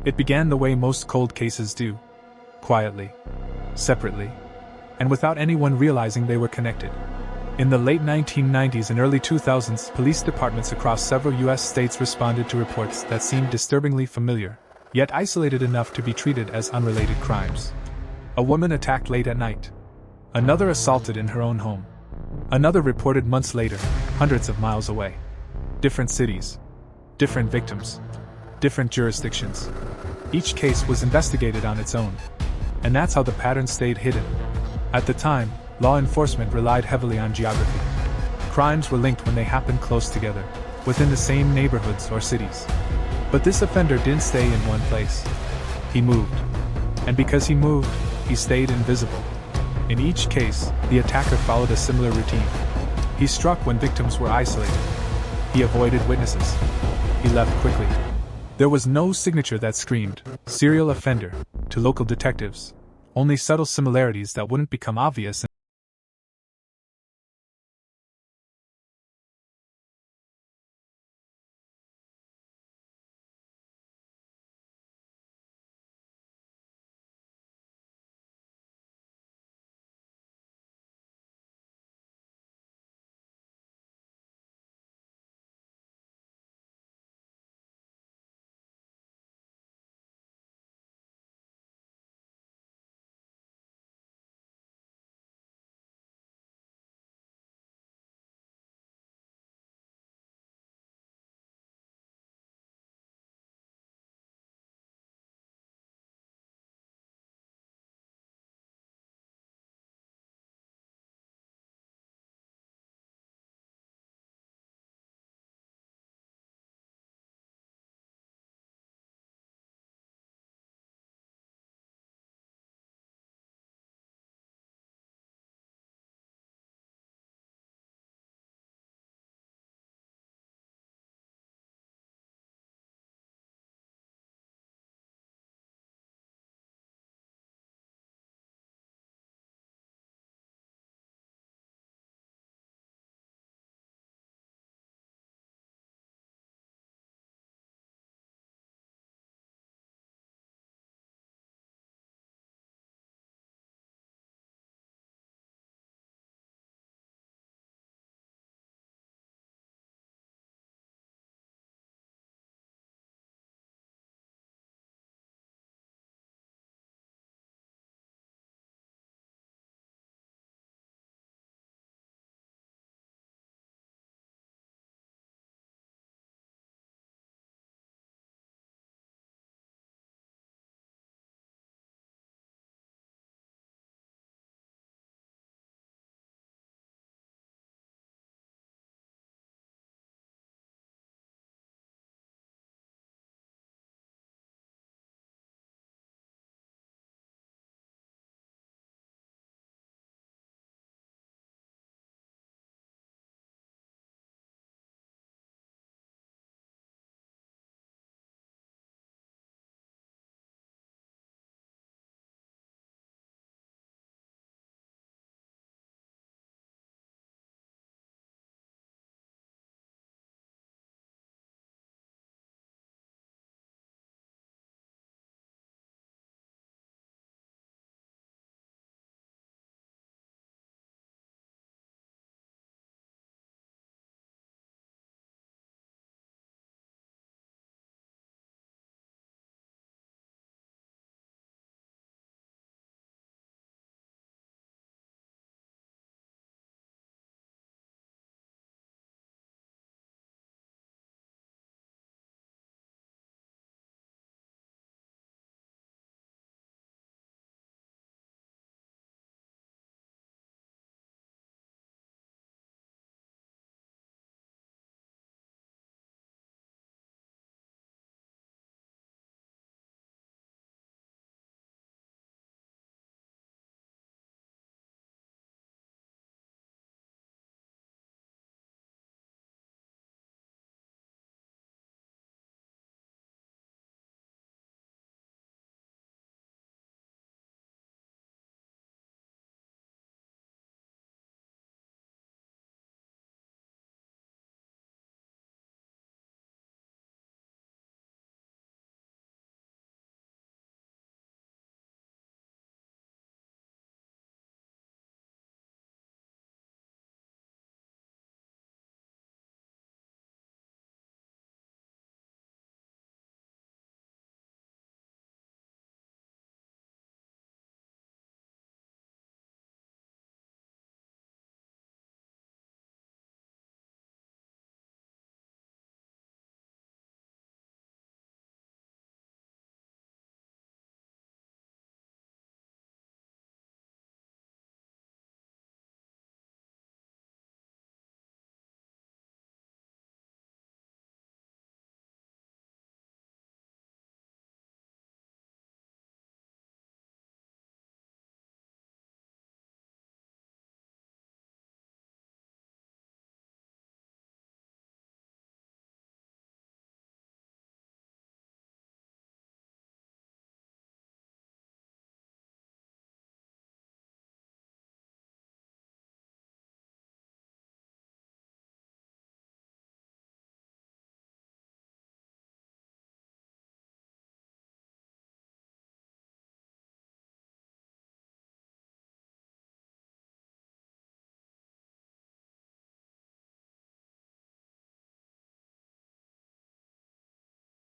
It began the way most cold cases do: quietly, separately, and without anyone realizing they were connected. In the late 1990s and early 2000s, police departments across several U.S. states responded to reports that seemed disturbingly familiar, yet isolated enough to be treated as unrelated crimes. A woman attacked late at night. Another assaulted in her own home. Another reported months later, hundreds of miles away. Different cities. Different victims. Different jurisdictions. Each case was investigated on its own. And that's how the pattern stayed hidden. At the time, law enforcement relied heavily on geography. Crimes were linked when they happened close together, within the same neighborhoods or cities. But this offender didn't stay in one place. He moved. And because he moved, he stayed invisible. In each case, the attacker followed a similar routine. He struck when victims were isolated. He avoided witnesses. He left quickly. There was no signature that screamed "serial offender" to local detectives, only subtle similarities that wouldn't become obvious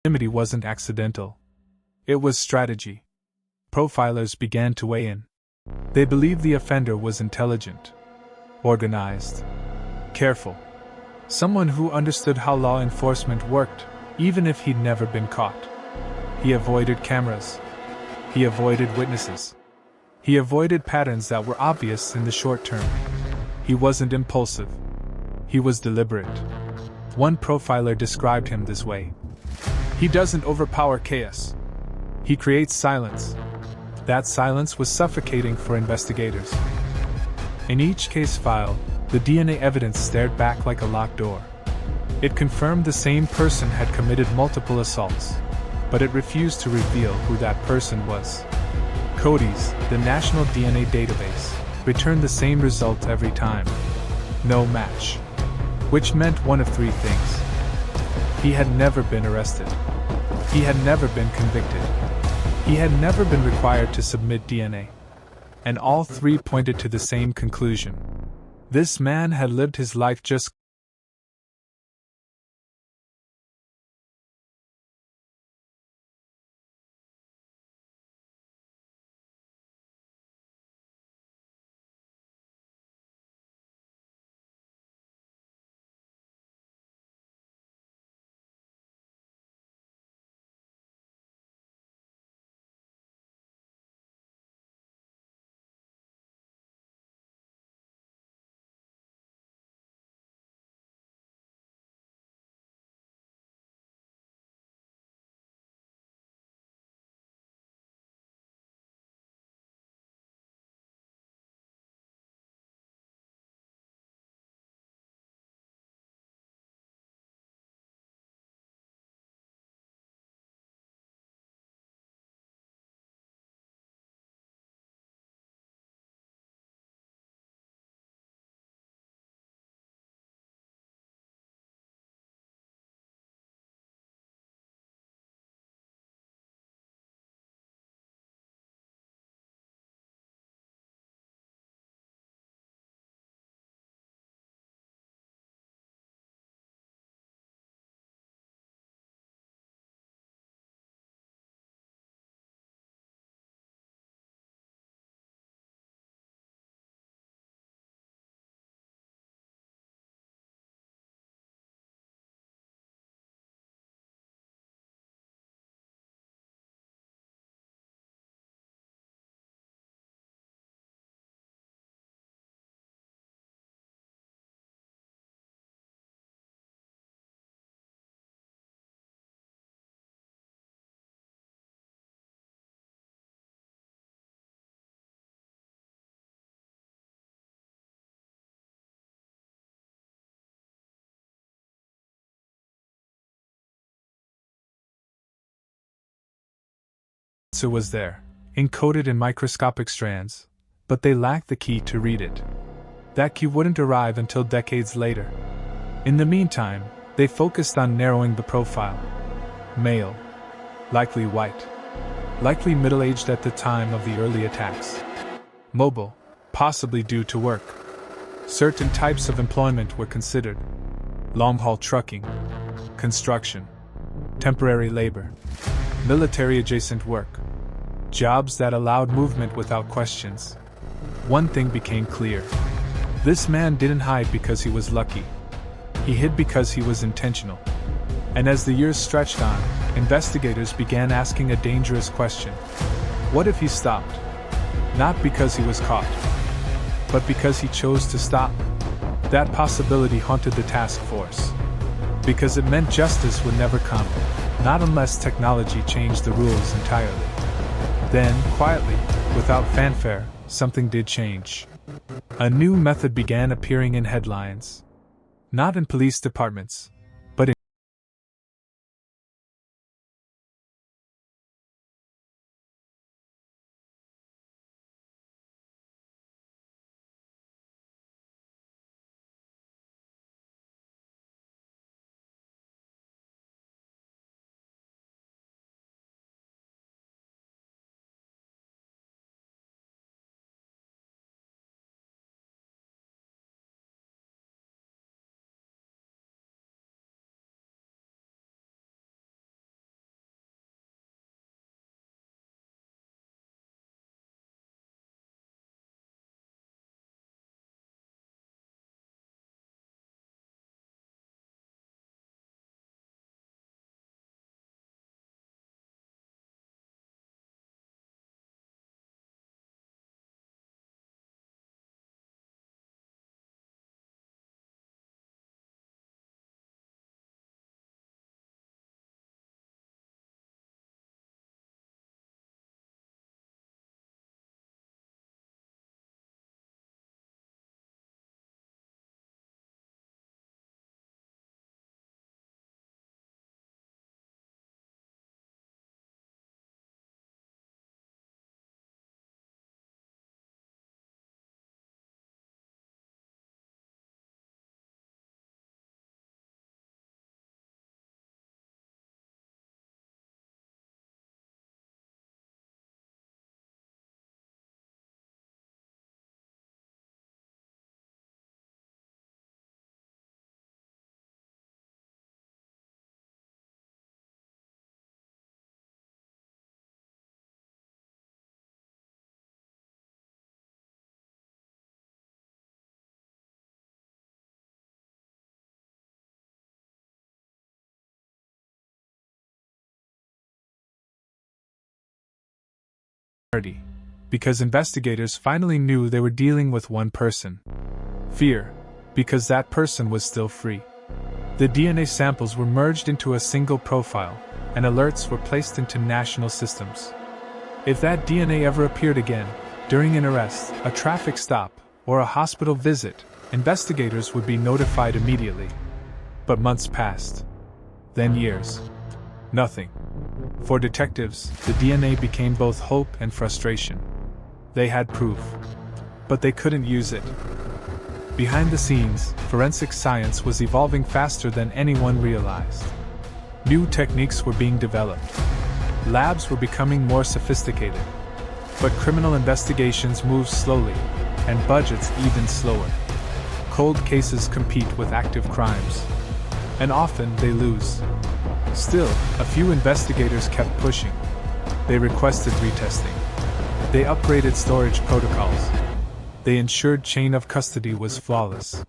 Proximity wasn't accidental. It was strategy. Profilers began to weigh in. They believed the offender was intelligent, organized, careful, someone who understood how law enforcement worked, even if he'd never been caught. He avoided cameras. He avoided witnesses. He avoided patterns that were obvious in the short term. He wasn't impulsive. He was deliberate. One profiler described him this way: he doesn't overpower chaos. He creates silence. That silence was suffocating for investigators. In each case file, the DNA evidence stared back like a locked door. It confirmed the same person had committed multiple assaults, but it refused to reveal who that person was. CODIS, the National DNA Database, returned the same result every time: no match. Which meant one of three things. He had never been arrested. He had never been convicted. He had never been required to submit DNA. And all three pointed to the same conclusion. This man had lived his life just was there, encoded in microscopic strands, but they lacked the key to read it. That key wouldn't arrive until decades later. In the meantime, they focused on narrowing the profile. Male. Likely white. Likely middle-aged at the time of the early attacks. Mobile, possibly due to work. Certain types of employment were considered: long-haul trucking, construction, temporary labor, military-adjacent work, jobs that allowed movement without questions. One thing became clear. This man didn't hide because he was lucky. He hid because he was intentional. And as the years stretched on, investigators began asking a dangerous question. What if he stopped? Not because he was caught, but because he chose to stop. That possibility haunted the task force. Because it meant justice would never come, not unless technology changed the rules entirely. Then, quietly, without fanfare, something did change. A new method began appearing in headlines. Not in police departments, because investigators finally knew they were dealing with one person. Fear, because that person was still free. The DNA samples were merged into a single profile, and alerts were placed into national systems. If that DNA ever appeared again, during an arrest, a traffic stop, or a hospital visit, investigators would be notified immediately. But months passed. Then years. Nothing. For detectives, the DNA became both hope and frustration. They had proof, but they couldn't use it. Behind the scenes, forensic science was evolving faster than anyone realized. New techniques were being developed. Labs were becoming more sophisticated. But criminal investigations moved slowly, and budgets even slower. Cold cases compete with active crimes. And often they lose. Still, a few investigators kept pushing. They requested retesting. They upgraded storage protocols. They ensured chain of custody was flawless.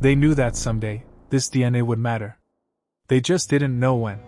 They knew that someday, this DNA would matter. They just didn't know when.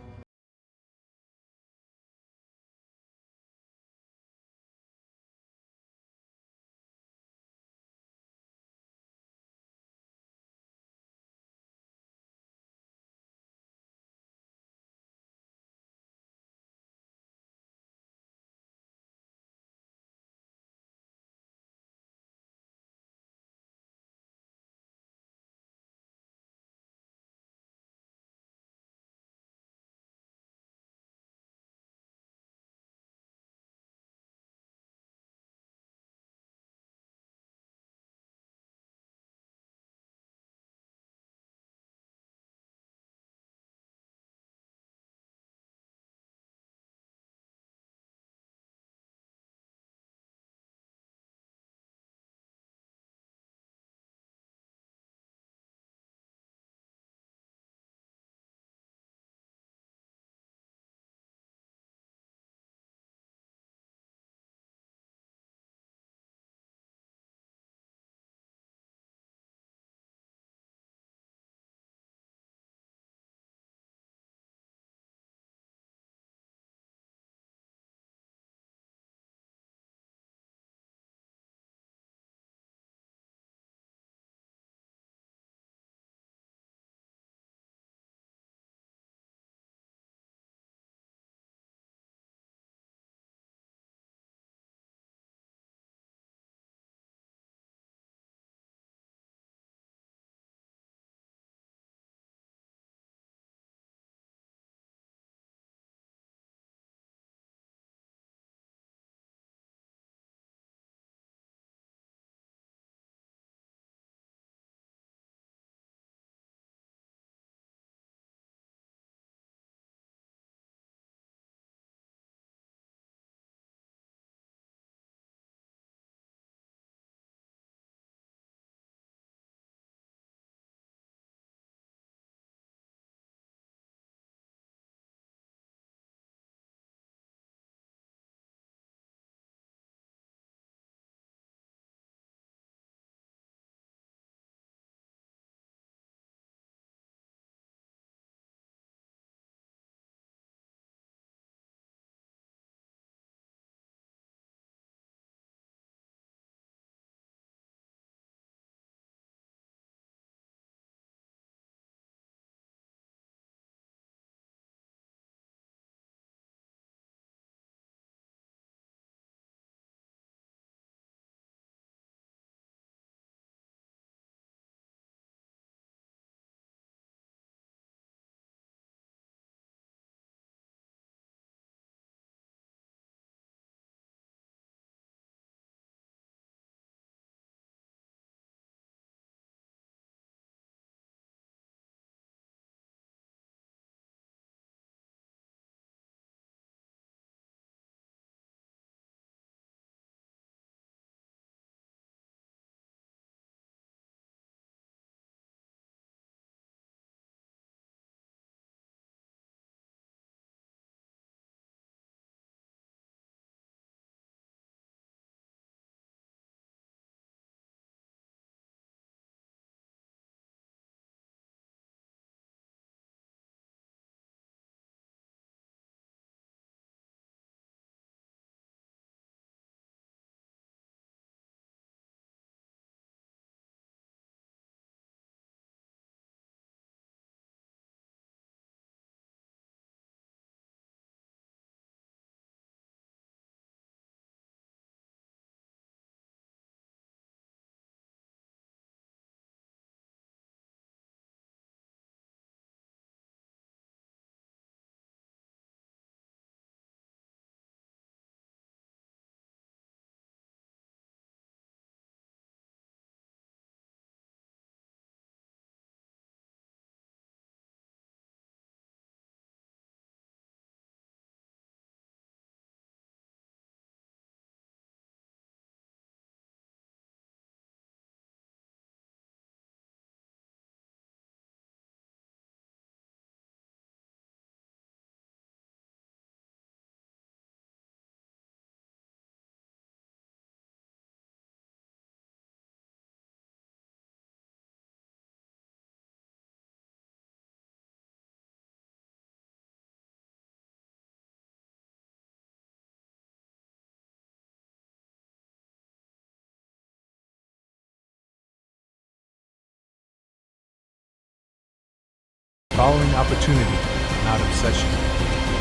following opportunity, not obsession.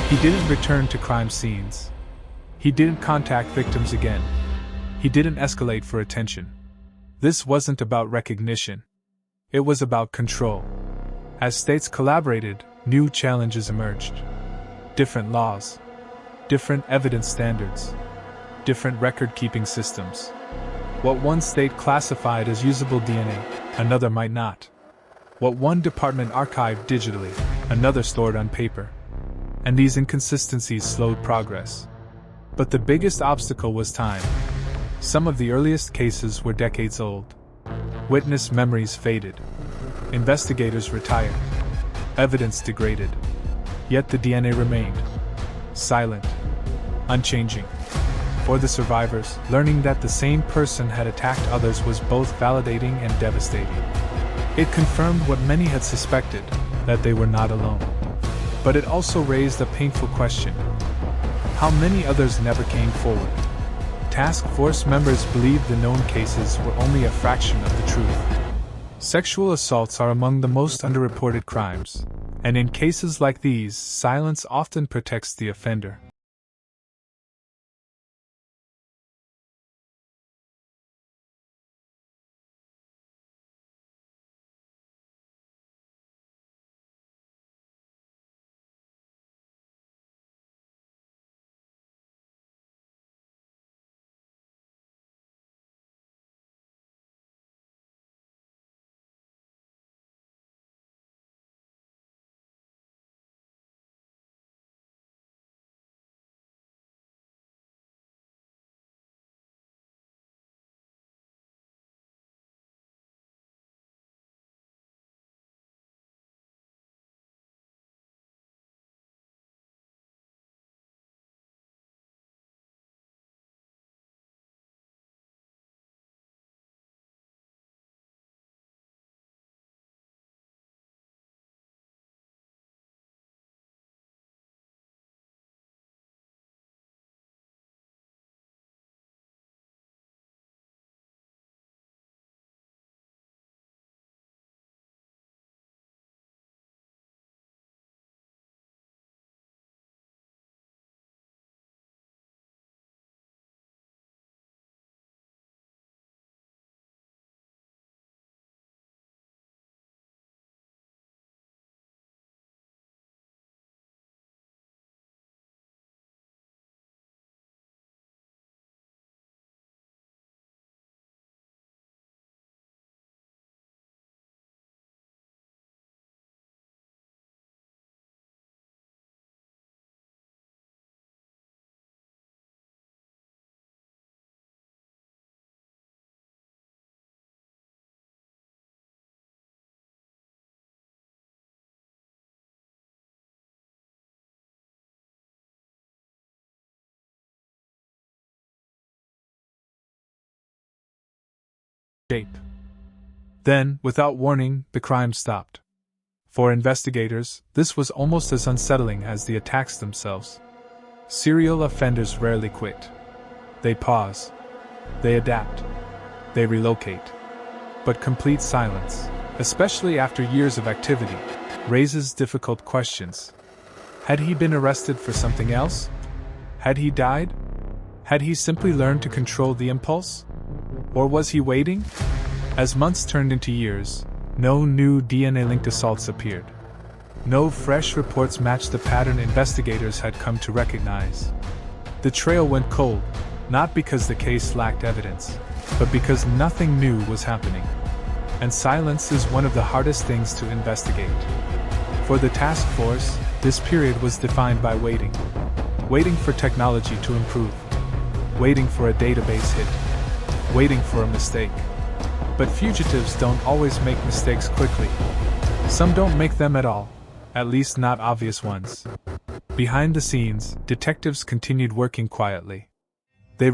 He didn't return to crime scenes. He didn't contact victims again. He didn't escalate for attention. This wasn't about recognition. It was about control. As states collaborated, new challenges emerged. Different laws, different evidence standards, different record-keeping systems. What one state classified as usable DNA, another might not. What one department archived digitally, another stored on paper. And these inconsistencies slowed progress. But the biggest obstacle was time. Some of the earliest cases were decades old. Witness memories faded. Investigators retired. Evidence degraded. Yet the DNA remained. Silent. Unchanging. For the survivors, learning that the same person had attacked others was both validating and devastating. It confirmed what many had suspected, that they were not alone. But it also raised a painful question. How many others never came forward? Task force members believed the known cases were only a fraction of the truth. Sexual assaults are among the most underreported crimes, and in cases like these, silence often protects the offender. Then, without warning, the crime stopped. For investigators, this was almost as unsettling as the attacks themselves. Serial offenders rarely quit. They pause. They adapt. They relocate. But complete silence, especially after years of activity, raises difficult questions. Had he been arrested for something else? Had he died? Had he simply learned to control the impulse? Or was he waiting? As months turned into years, no new DNA-linked assaults appeared. No fresh reports matched the pattern investigators had come to recognize. The trail went cold, not because the case lacked evidence, but because nothing new was happening. And silence is one of the hardest things to investigate. For the task force, this period was defined by waiting. Waiting for technology to improve. Waiting for a database hit. Waiting for a mistake. But fugitives don't always make mistakes quickly. Some don't make them at all, at least not obvious ones. Behind the scenes, detectives continued working quietly. They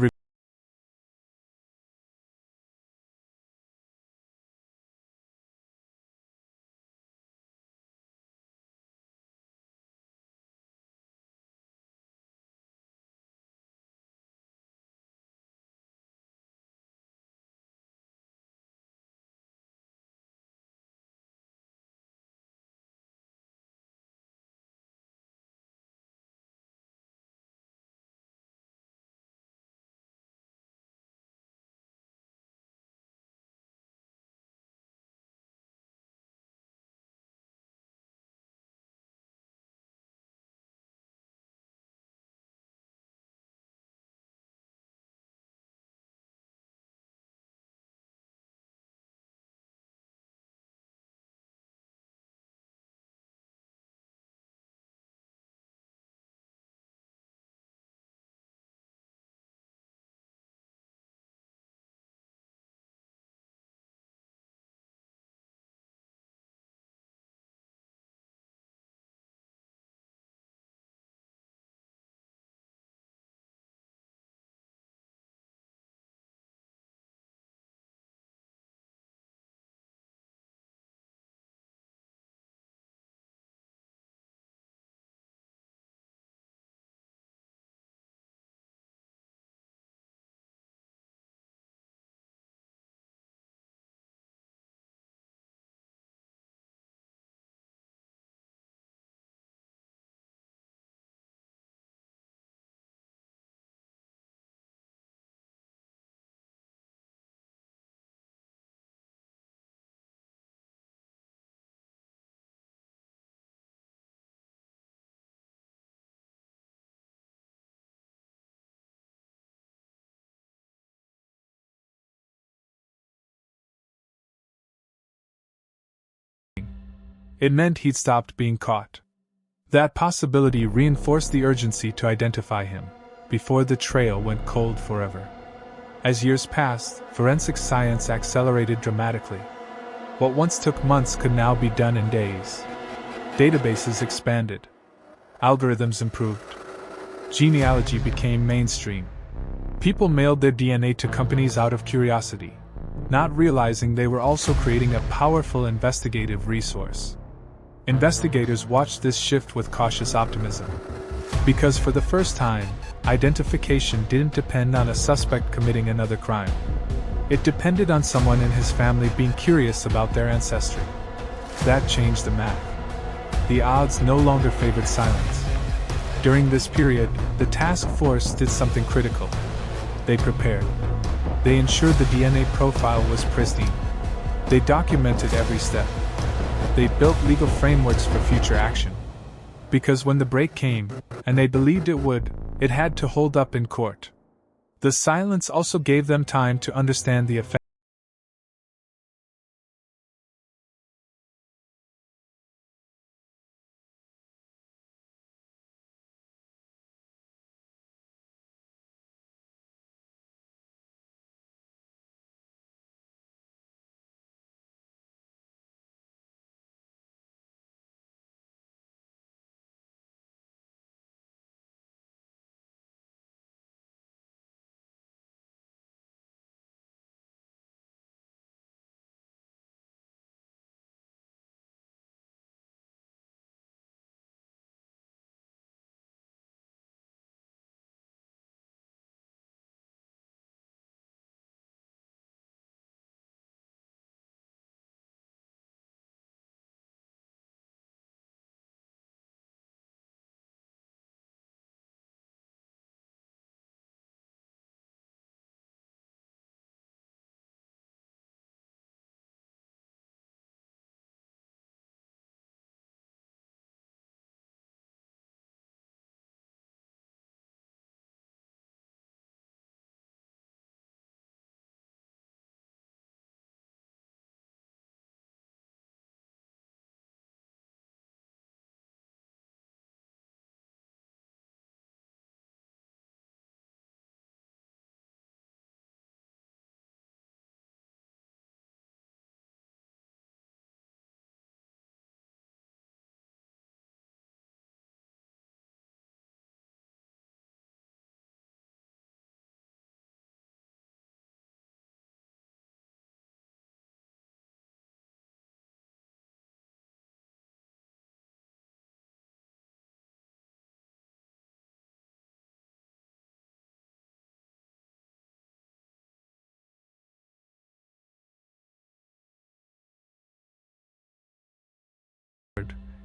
It meant he'd stopped being caught. That possibility reinforced the urgency to identify him, before the trail went cold forever. As years passed, forensic science accelerated dramatically. What once took months could now be done in days. Databases expanded. Algorithms improved. Genealogy became mainstream. People mailed their DNA to companies out of curiosity, not realizing they were also creating a powerful investigative resource. Investigators watched this shift with cautious optimism. Because for the first time, identification didn't depend on a suspect committing another crime. It depended on someone in his family being curious about their ancestry. That changed the math. The odds no longer favored silence. During this period, the task force did something critical. They prepared. They ensured the DNA profile was pristine. They documented every step. They built legal frameworks for future action. Because when the break came, and they believed it would, it had to hold up in court. The silence also gave them time to understand the effect.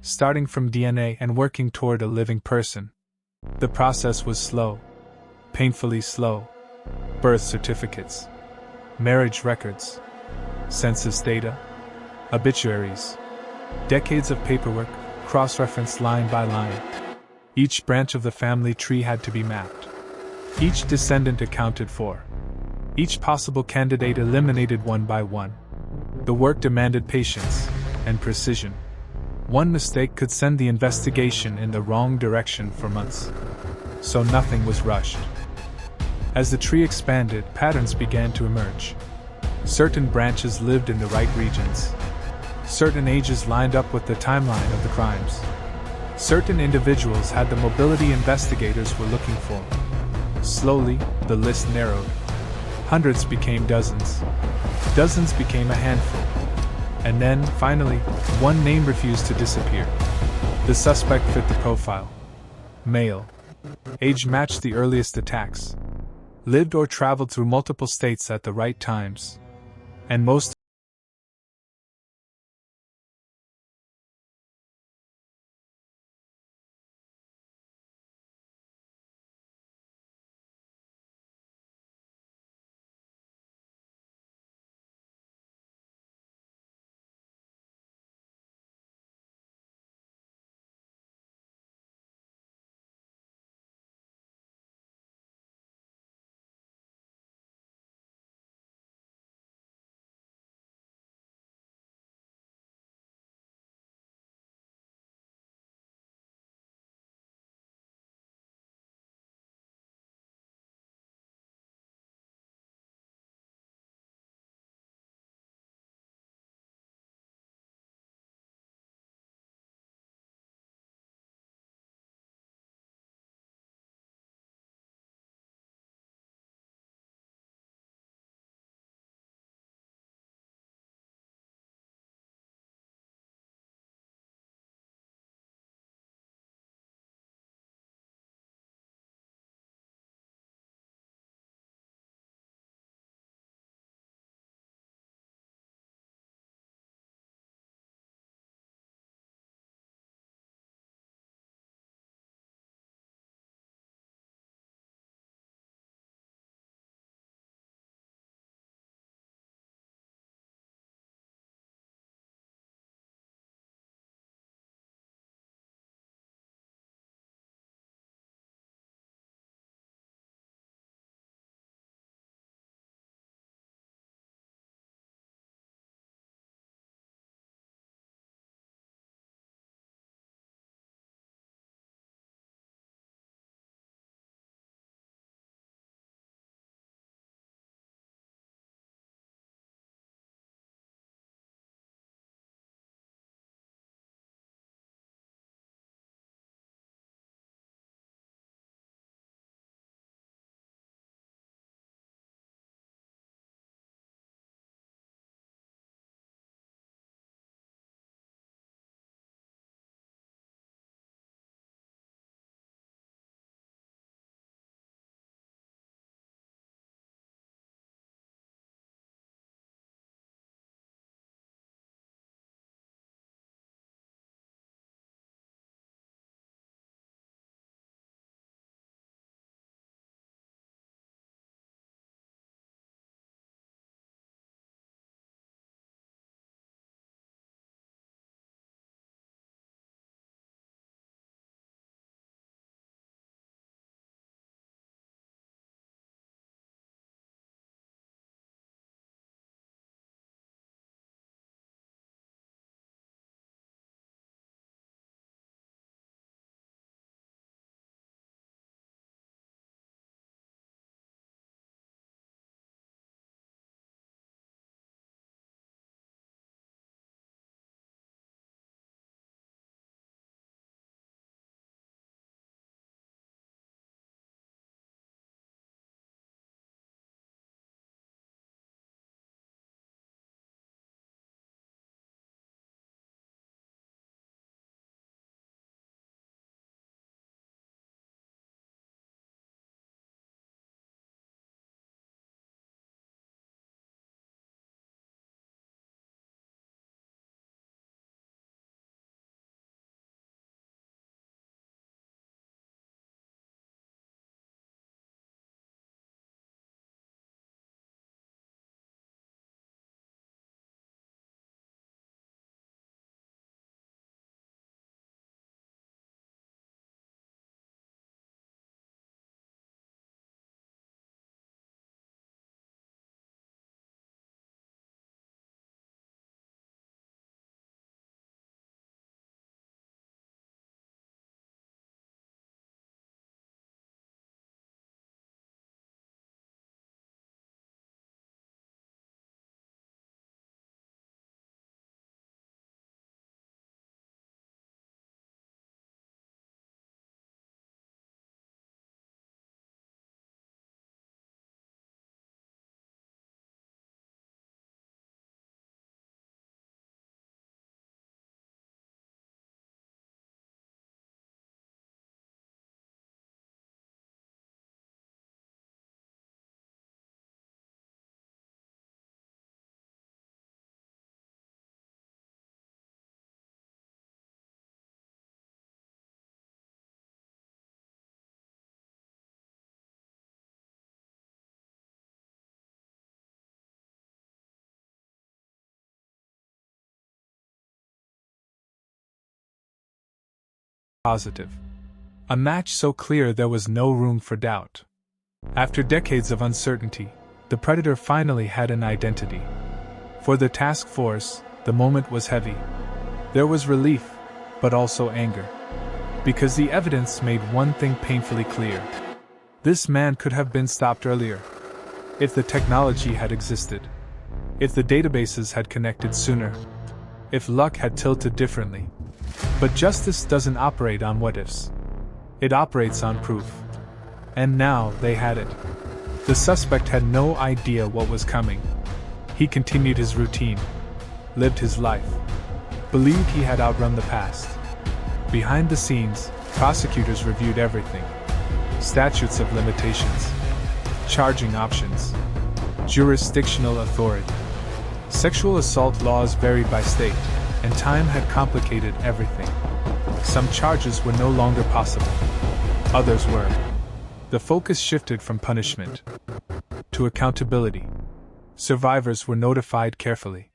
Starting from DNA and working toward a living person. The process was slow, painfully slow. Birth certificates, marriage records, census data, obituaries, decades of paperwork, cross-referenced line by line. Each branch of the family tree had to be mapped. Each descendant accounted for. Each possible candidate eliminated one by one. The work demanded patience and precision. One mistake could send the investigation in the wrong direction for months. So nothing was rushed. As the tree expanded, patterns began to emerge. Certain branches lived in the right regions. Certain ages lined up with the timeline of the crimes. Certain individuals had the mobility investigators were looking for. Slowly, the list narrowed. Hundreds became dozens. Dozens became a handful. And then, finally, one name refused to disappear. The suspect fit the profile. Male. Age matched the earliest attacks. Lived or traveled through multiple states at the right times. And most positive. A match so clear there was no room for doubt. After decades of uncertainty, the predator finally had an identity. For the task force, the moment was heavy. There was relief, but also anger. Because the evidence made one thing painfully clear. This man could have been stopped earlier. If the technology had existed. If the databases had connected sooner. If luck had tilted differently. But justice doesn't operate on what-ifs. It operates on proof. And now they had it. The suspect had no idea what was coming. He continued his routine. Lived his life. Believed he had outrun the past. Behind the scenes, prosecutors reviewed everything. Statutes of limitations. Charging options. Jurisdictional authority. Sexual assault laws varied by state, and time had complicated everything. Some charges were no longer possible. Others were. The focus shifted from punishment to accountability. Survivors were notified carefully.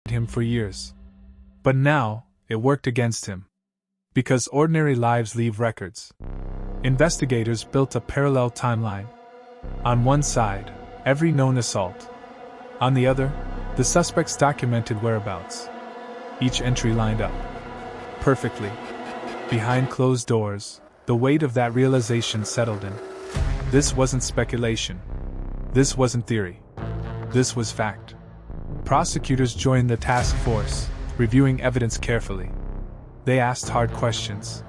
Him for years. But now, it worked against him. Because ordinary lives leave records. Investigators built a parallel timeline. On one side, every known assault. On the other, the suspect's documented whereabouts. Each entry lined up perfectly. Behind closed doors, the weight of that realization settled in. This wasn't speculation. This wasn't theory. This was fact. Prosecutors joined the task force, reviewing evidence carefully. They asked hard questions.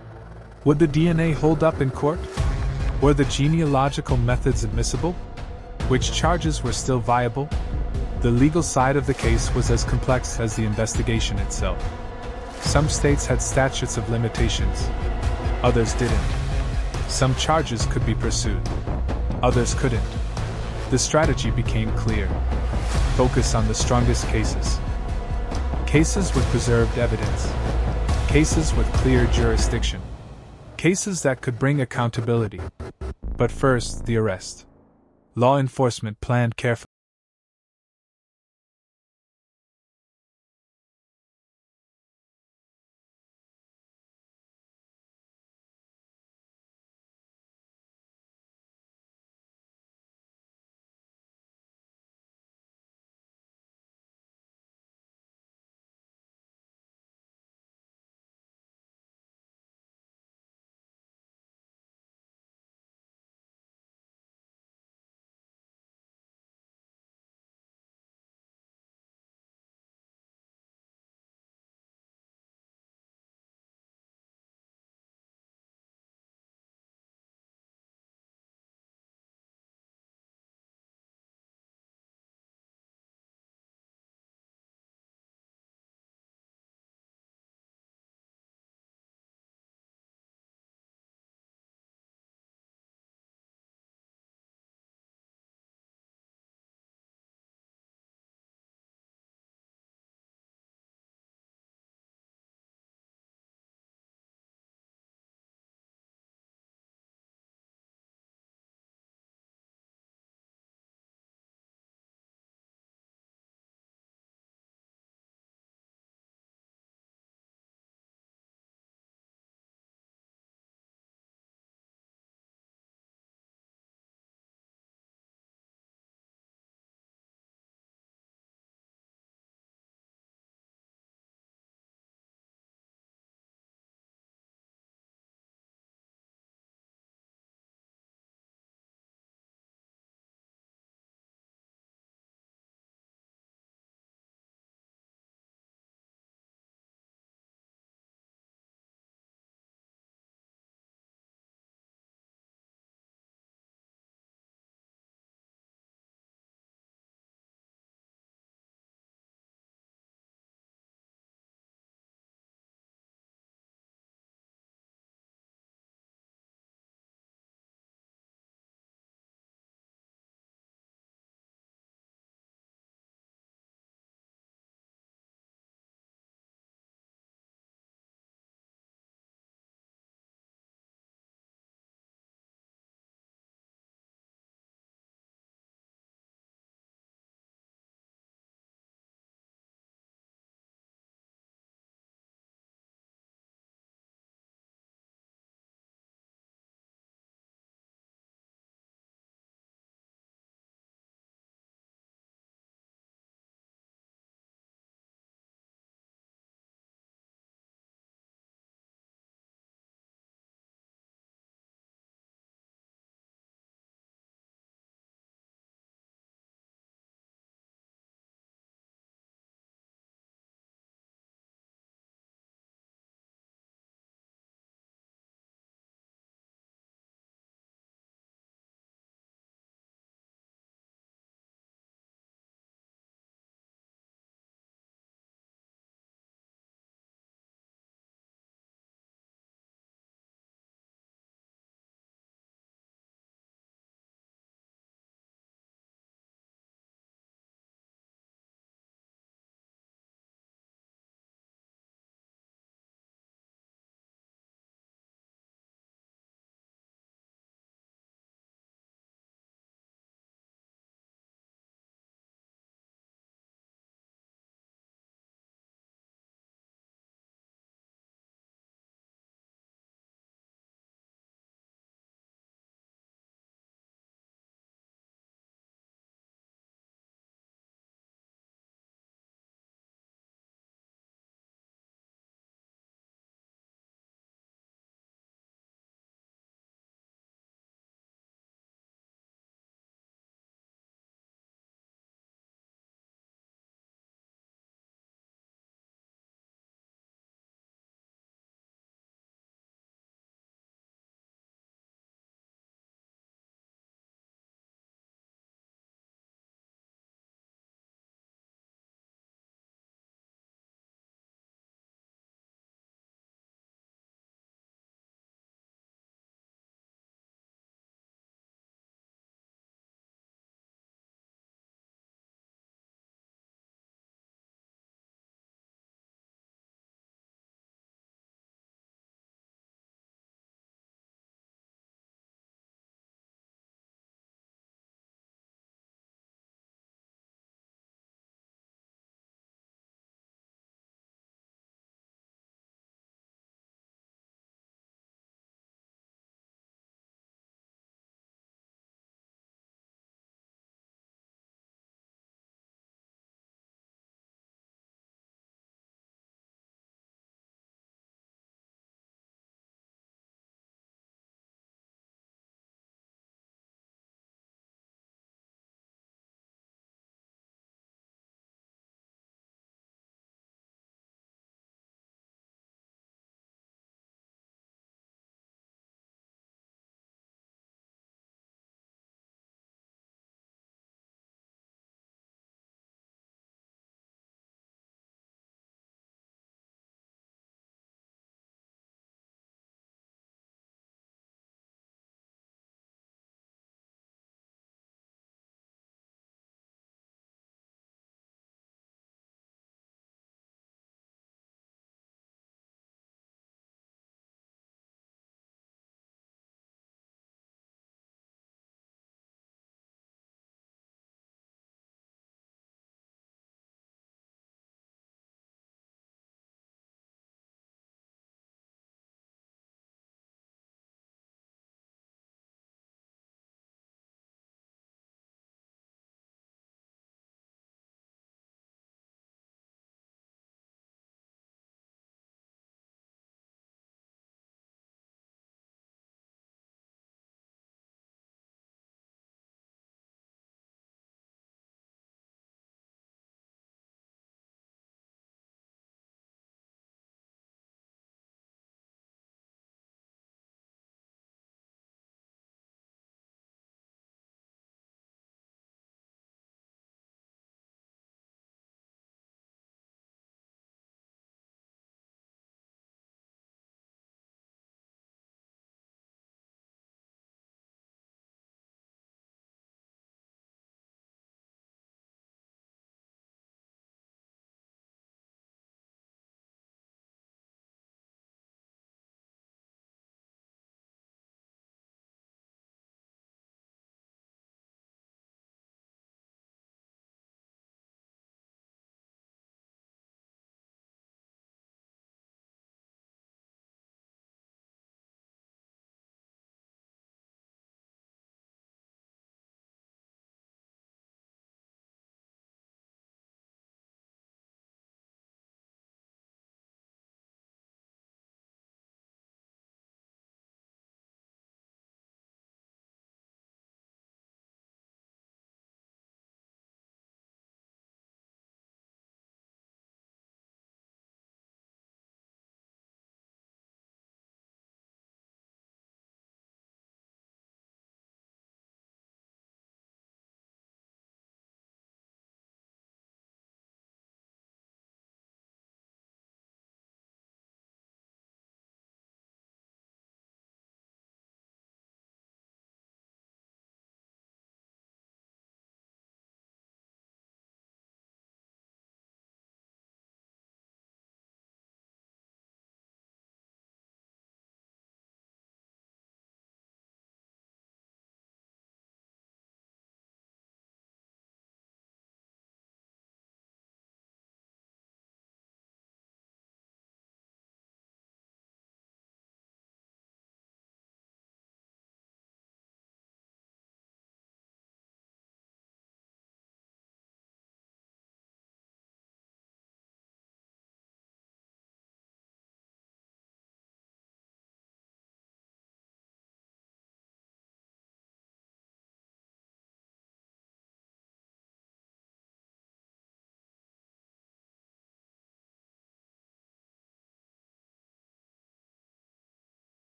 Would the DNA hold up in court? Were the genealogical methods admissible? Which charges were still viable? The legal side of the case was as complex as the investigation itself. Some states had statutes of limitations. Others didn't. Some charges could be pursued. Others couldn't. The strategy became clear. Focus on the strongest cases. Cases with preserved evidence. Cases with clear jurisdiction. Cases that could bring accountability. But first, the arrest. Law enforcement planned carefully.